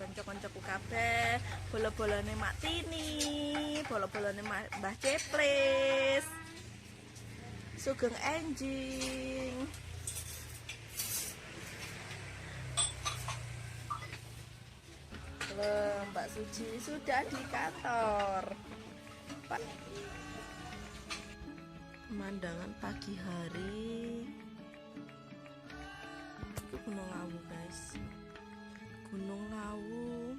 kanca-kancaku kabeh, bola-bolane Mak Tini, bola-bolane Mbah Ceplis, Sugeng Enjing. Loh, Mbak Suci sudah di kantor. Pak. Pemandangan pagi hari. Itu Gunung Lawu, guys. Gunung Lawu.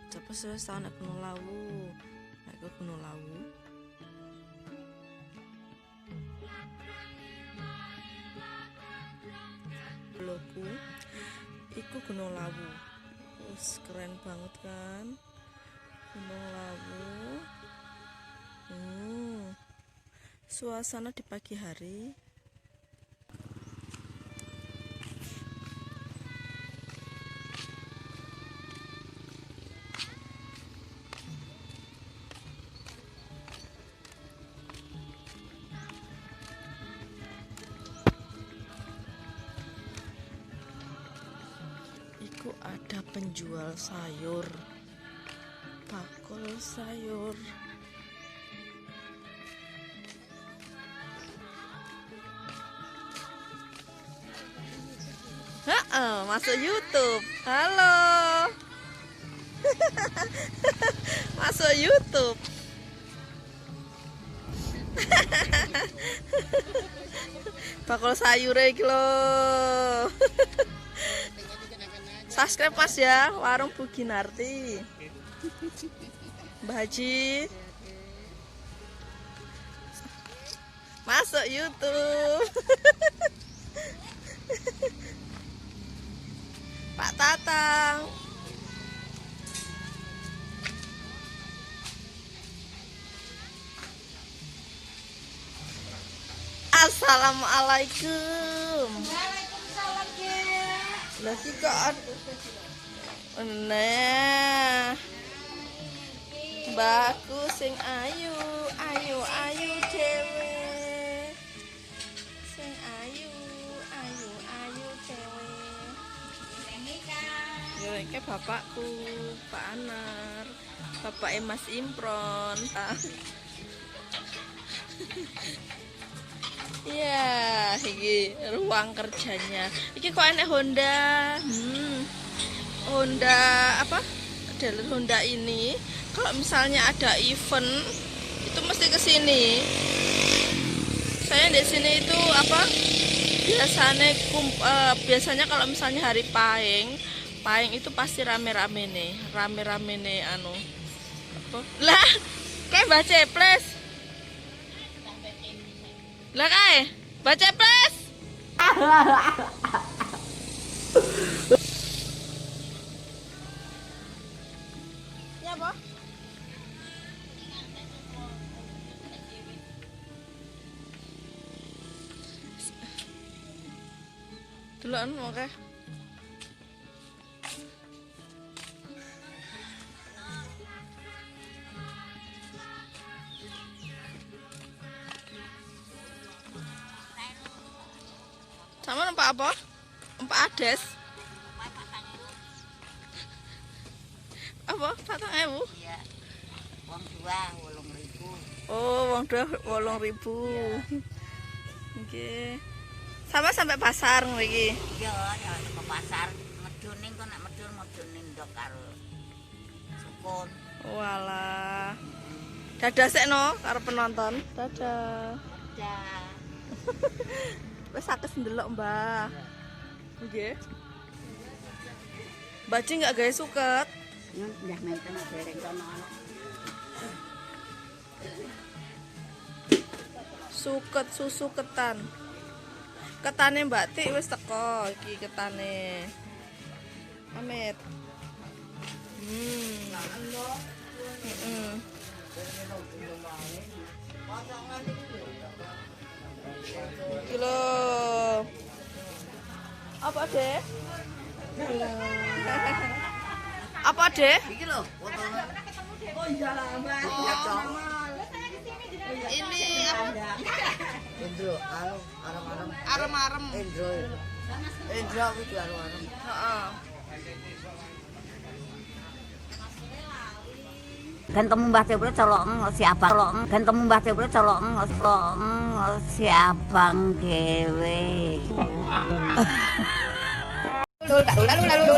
Coba saya tahu nek Gunung Lawu. Nek ke Gunung Lawu. Loku. Iku Gunung Lawu. Wis keren banget kan? Gunung Lawu. Suasana di pagi hari. Iku ada penjual sayur, bakul sayur. Masuk YouTube. Halo. Masuk YouTube. Bakul sayur iki lho. Subscribe Mas ya, Warung Bu Ginarti. Mbah Haji. Masuk YouTube. Pak Tatang. Assalamualaikum. Waalaikumsalam, Kek. Lagi kok nah mbakku sing ayu ayu ayu dhewe, sing ayu ayu ayu dhewe. Yo iki bapakku Pak Anar, bapak Mas Impron. Iya, iki ruang kerjanya. Iki kok enek Honda. Honda apa? Dealer Honda ini kalau misalnya ada event itu mesti ke sini. Saya di sini itu apa? Biasanya kalau misalnya hari Pahing itu pasti rame-rame nih anu. Apa? Lah, kayak Mbah Ceples. Lah kae, baca plus. Ya, Bo. Deloken oke. Sama numpak apa? Numpak Ades. Apa? 4.000? Iya. Wong 2.800. Oh, wong 2.800. Iya. Oke. Sama sampai pasar mriki. Iya, ya ke pasar medune kok nek medune ndok karo sukun. Walah. Dadah sekno karo penonton. Dadah. Dah. Wes sakes ndelok, Mbah. Nggih. Mbah Ci enggak gawe suket. Ndah menten dereng kono. Suket susu ketan. Ketane Mbak Tik wis teko iki ketane. Amit. Iki lho. Apa, Dek? Apa, Dek? Iki lho, fotone. Oh iya lah, Mbak. Ini apa? lho, arem-arem. Arem-arem. Endro. Endro kuwi arem-arem. Heeh. Gantemu Mbah Tepro colong si abang. Gantemu Mbah Tepro colong si abang dhewe. Lalu